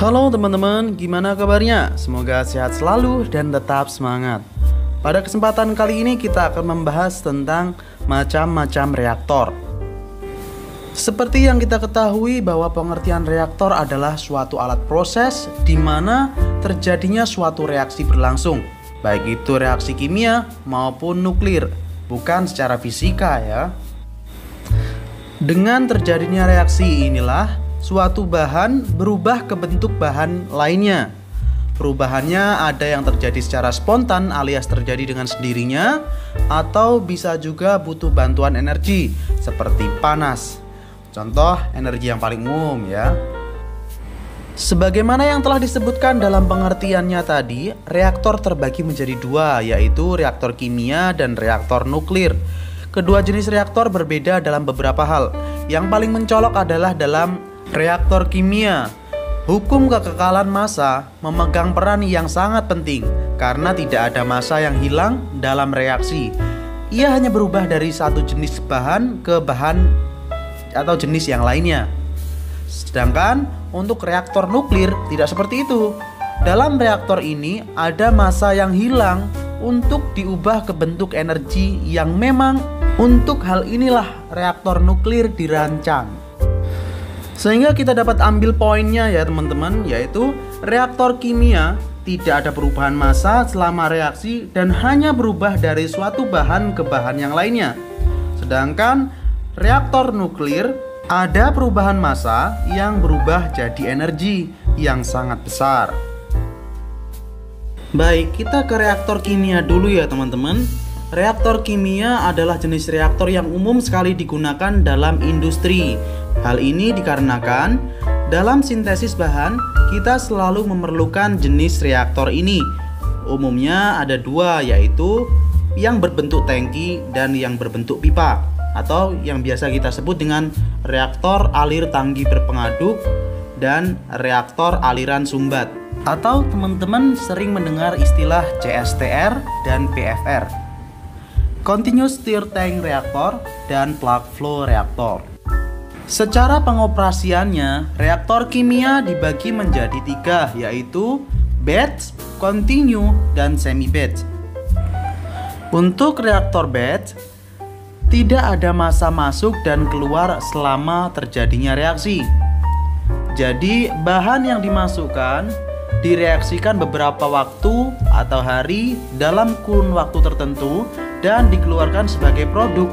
Halo teman-teman, gimana kabarnya? Semoga sehat selalu dan tetap semangat. Pada kesempatan kali ini kita akan membahas tentang macam-macam reaktor. Seperti yang kita ketahui bahwa pengertian reaktor adalah suatu alat proses di mana terjadinya suatu reaksi berlangsung, baik itu reaksi kimia maupun nuklir, bukan secara fisika ya. Dengan terjadinya reaksi inilah suatu bahan berubah ke bentuk bahan lainnya. Perubahannya ada yang terjadi secara spontan alias terjadi dengan sendirinya, atau bisa juga butuh bantuan energi seperti panas. Contoh energi yang paling umum ya. Sebagaimana yang telah disebutkan dalam pengertiannya tadi, reaktor terbagi menjadi dua, yaitu reaktor kimia dan reaktor nuklir. Kedua jenis reaktor berbeda dalam beberapa hal. Yang paling mencolok adalah dalam reaktor kimia. Hukum kekekalan massa memegang peran yang sangat penting karena tidak ada massa yang hilang dalam reaksi. Ia hanya berubah dari satu jenis bahan ke bahan atau jenis yang lainnya. Sedangkan untuk reaktor nuklir tidak seperti itu. Dalam reaktor ini ada massa yang hilang untuk diubah ke bentuk energi yang memang untuk hal inilah reaktor nuklir dirancang. Sehingga kita dapat ambil poinnya ya teman-teman, yaitu reaktor kimia tidak ada perubahan massa selama reaksi dan hanya berubah dari suatu bahan ke bahan yang lainnya. Sedangkan reaktor nuklir ada perubahan massa yang berubah jadi energi yang sangat besar. Baik, kita ke reaktor kimia dulu ya teman-teman. Reaktor kimia adalah jenis reaktor yang umum sekali digunakan dalam industri. Hal ini dikarenakan dalam sintesis bahan kita selalu memerlukan jenis reaktor ini. Umumnya ada dua, yaitu yang berbentuk tangki dan yang berbentuk pipa, atau yang biasa kita sebut dengan reaktor alir tangki berpengaduk dan reaktor aliran sumbat. Atau teman-teman sering mendengar istilah CSTR dan PFR, Continuous Stir Tank Reactor dan Plug Flow Reactor. Secara pengoperasiannya, reaktor kimia dibagi menjadi tiga, yaitu batch, continue, dan semi-batch. Untuk reaktor batch, tidak ada massa masuk dan keluar selama terjadinya reaksi. Jadi, bahan yang dimasukkan direaksikan beberapa waktu atau hari dalam kurun waktu tertentu dan dikeluarkan sebagai produk.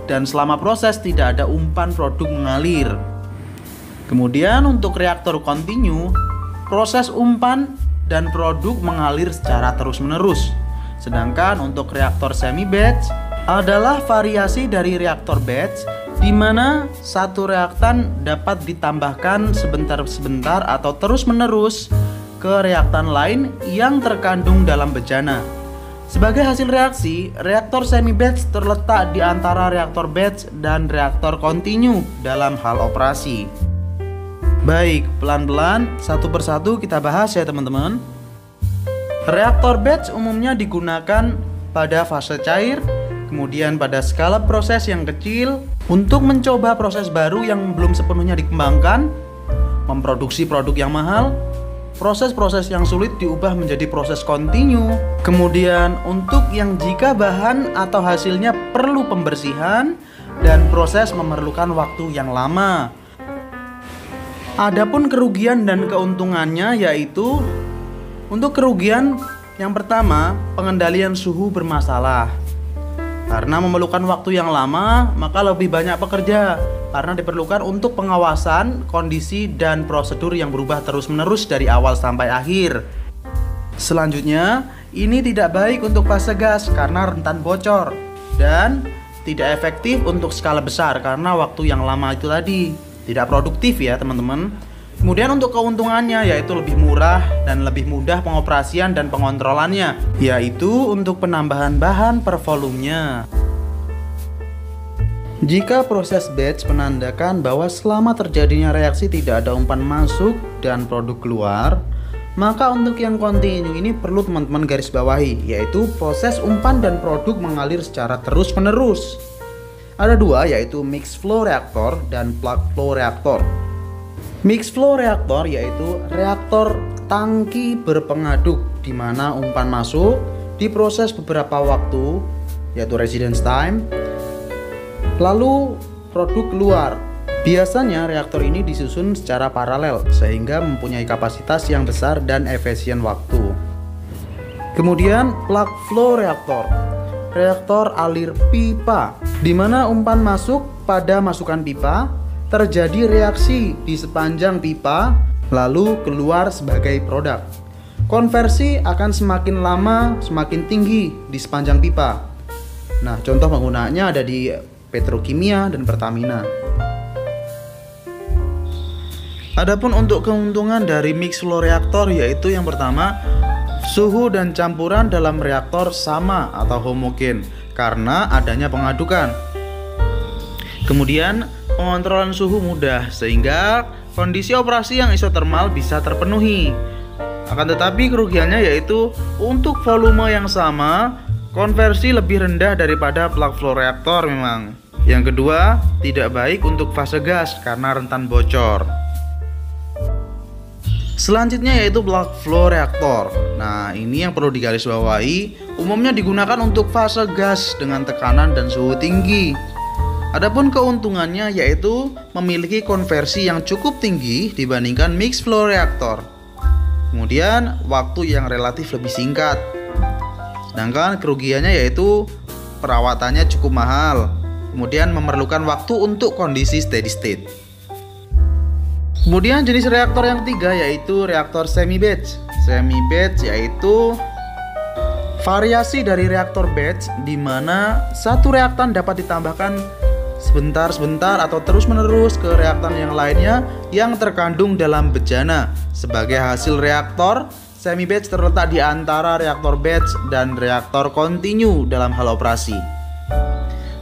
Dan selama proses tidak ada umpan produk mengalir. Kemudian untuk reaktor continue, proses umpan dan produk mengalir secara terus-menerus. Sedangkan untuk reaktor semi-batch adalah variasi dari reaktor batch di mana satu reaktan dapat ditambahkan sebentar-sebentar atau terus-menerus ke reaktan lain yang terkandung dalam bejana. Sebagai hasil reaksi, reaktor semi-batch terletak di antara reaktor batch dan reaktor continue dalam hal operasi. Baik, pelan-pelan satu persatu kita bahas ya teman-teman. Reaktor batch umumnya digunakan pada fase cair, kemudian pada skala proses yang kecil untuk mencoba proses baru yang belum sepenuhnya dikembangkan, memproduksi produk yang mahal. Proses-proses yang sulit diubah menjadi proses continue. Kemudian untuk yang jika bahan atau hasilnya perlu pembersihan dan proses memerlukan waktu yang lama. Adapun kerugian dan keuntungannya yaitu untuk kerugian yang pertama, pengendalian suhu bermasalah. Karena memerlukan waktu yang lama, maka lebih banyak pekerja karena diperlukan untuk pengawasan, kondisi, dan prosedur yang berubah terus-menerus dari awal sampai akhir. Selanjutnya, ini tidak baik untuk fase gas karena rentan bocor dan tidak efektif untuk skala besar karena waktu yang lama itu tadi. Tidak produktif ya teman-teman. Kemudian untuk keuntungannya yaitu lebih murah dan lebih mudah pengoperasian dan pengontrolannya, yaitu untuk penambahan bahan per volumenya. Jika proses batch menandakan bahwa selama terjadinya reaksi tidak ada umpan masuk dan produk keluar, maka untuk yang continue ini perlu teman-teman garis bawahi, yaitu proses umpan dan produk mengalir secara terus-menerus. Ada dua, yaitu mixed flow reactor dan plug flow reactor. Mixed flow reaktor yaitu reaktor tangki berpengaduk di mana umpan masuk, diproses beberapa waktu yaitu residence time, lalu produk keluar. Biasanya reaktor ini disusun secara paralel sehingga mempunyai kapasitas yang besar dan efisien waktu. Kemudian plug flow reaktor, reaktor alir pipa, di mana umpan masuk pada masukan pipa, terjadi reaksi di sepanjang pipa, lalu keluar sebagai produk. Konversi akan semakin lama semakin tinggi di sepanjang pipa. Nah, contoh penggunaannya ada di petrokimia dan Pertamina. Adapun untuk keuntungan dari mixed flow reaktor yaitu yang pertama, suhu dan campuran dalam reaktor sama atau homogen karena adanya pengadukan. Kemudian pengontrolan suhu mudah sehingga kondisi operasi yang isotermal bisa terpenuhi. Akan tetapi kerugiannya yaitu untuk volume yang sama, konversi lebih rendah daripada plug flow reaktor memang. Yang kedua, tidak baik untuk fase gas karena rentan bocor. Selanjutnya yaitu plug flow reaktor. Nah, ini yang perlu digarisbawahi, umumnya digunakan untuk fase gas dengan tekanan dan suhu tinggi. Adapun keuntungannya yaitu memiliki konversi yang cukup tinggi dibandingkan mixed flow reaktor. Kemudian waktu yang relatif lebih singkat. Sedangkan kerugiannya yaitu perawatannya cukup mahal. Kemudian memerlukan waktu untuk kondisi steady state. Kemudian jenis reaktor yang ketiga yaitu reaktor semi batch. Semi batch yaitu variasi dari reaktor batch di mana satu reaktan dapat ditambahkan sebentar-sebentar atau terus-menerus ke reaktan yang lainnya yang terkandung dalam bejana. Sebagai hasil reaktor semi batch terletak di antara reaktor batch dan reaktor kontinu dalam hal operasi,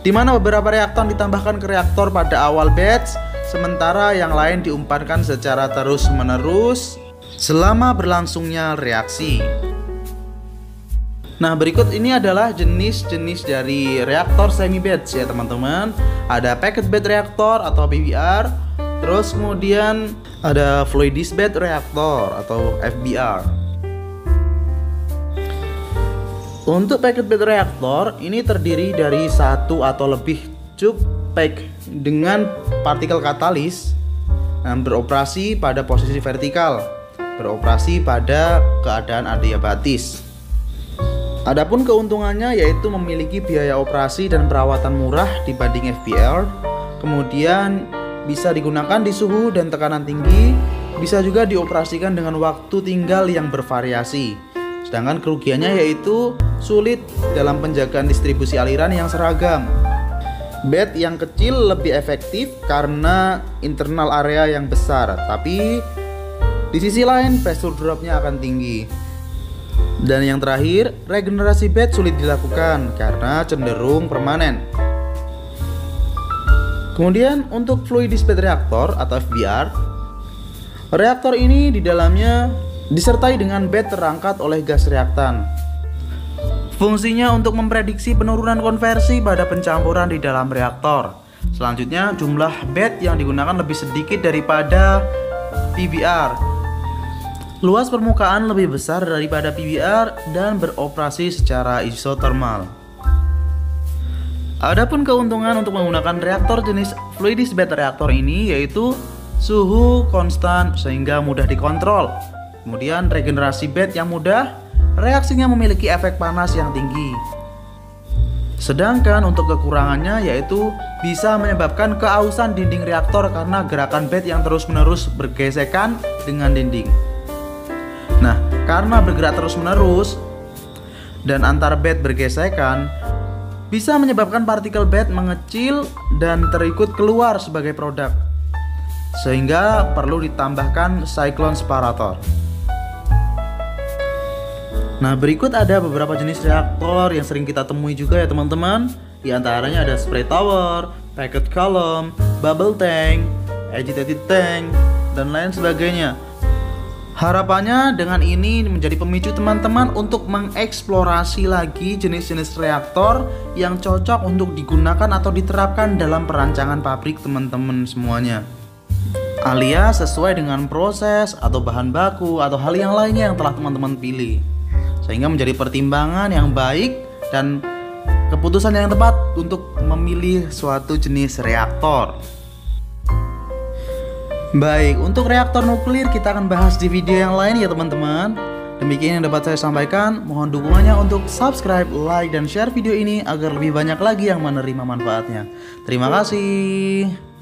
di mana beberapa reaktan ditambahkan ke reaktor pada awal batch, sementara yang lain diumpankan secara terus-menerus selama berlangsungnya reaksi. Nah, berikut ini adalah jenis-jenis dari reaktor semi batch ya teman-teman. Ada packet bed reaktor atau PBR, terus kemudian ada fluidized bed reaktor atau FBR. Untuk packet bed reaktor ini terdiri dari satu atau lebih tube pack dengan partikel katalis beroperasi pada posisi vertikal, beroperasi pada keadaan adiabatis. Adapun keuntungannya yaitu memiliki biaya operasi dan perawatan murah dibanding FBR. Kemudian bisa digunakan di suhu dan tekanan tinggi, bisa juga dioperasikan dengan waktu tinggal yang bervariasi. Sedangkan kerugiannya yaitu sulit dalam penjagaan distribusi aliran yang seragam. Bed yang kecil lebih efektif karena internal area yang besar, tapi di sisi lain pressure dropnya akan tinggi. Dan yang terakhir, regenerasi bed sulit dilakukan karena cenderung permanen. Kemudian untuk fluidized bed reaktor atau FBR, reaktor ini di dalamnya disertai dengan bed terangkat oleh gas reaktan. Fungsinya untuk memprediksi penurunan konversi pada pencampuran di dalam reaktor. Selanjutnya, jumlah bed yang digunakan lebih sedikit daripada PBR. Luas permukaan lebih besar daripada PBR dan beroperasi secara isotermal. Adapun keuntungan untuk menggunakan reaktor jenis fluidized bed reaktor ini yaitu suhu konstan sehingga mudah dikontrol. Kemudian regenerasi bed yang mudah, reaksinya memiliki efek panas yang tinggi. Sedangkan untuk kekurangannya yaitu bisa menyebabkan keausan dinding reaktor karena gerakan bed yang terus-menerus bergesekan dengan dinding. Nah, karena bergerak terus-menerus dan antar bed bergesekan, bisa menyebabkan partikel bed mengecil dan terikut keluar sebagai produk, sehingga perlu ditambahkan cyclone separator. Nah, berikut ada beberapa jenis reaktor yang sering kita temui juga ya teman-teman. Di antaranya ada spray tower, packet column, bubble tank, agitated tank, dan lain sebagainya. Harapannya dengan ini menjadi pemicu teman-teman untuk mengeksplorasi lagi jenis-jenis reaktor yang cocok untuk digunakan atau diterapkan dalam perancangan pabrik teman-teman semuanya. alias sesuai dengan proses atau bahan baku atau hal yang lainnya yang telah teman-teman pilih, sehingga menjadi pertimbangan yang baik dan keputusan yang tepat untuk memilih suatu jenis reaktor. Baik, untuk reaktor nuklir kita akan bahas di video yang lain ya teman-teman. Demikian yang dapat saya sampaikan. Mohon dukungannya untuk subscribe, like, dan share video ini agar lebih banyak lagi yang menerima manfaatnya. Terima kasih.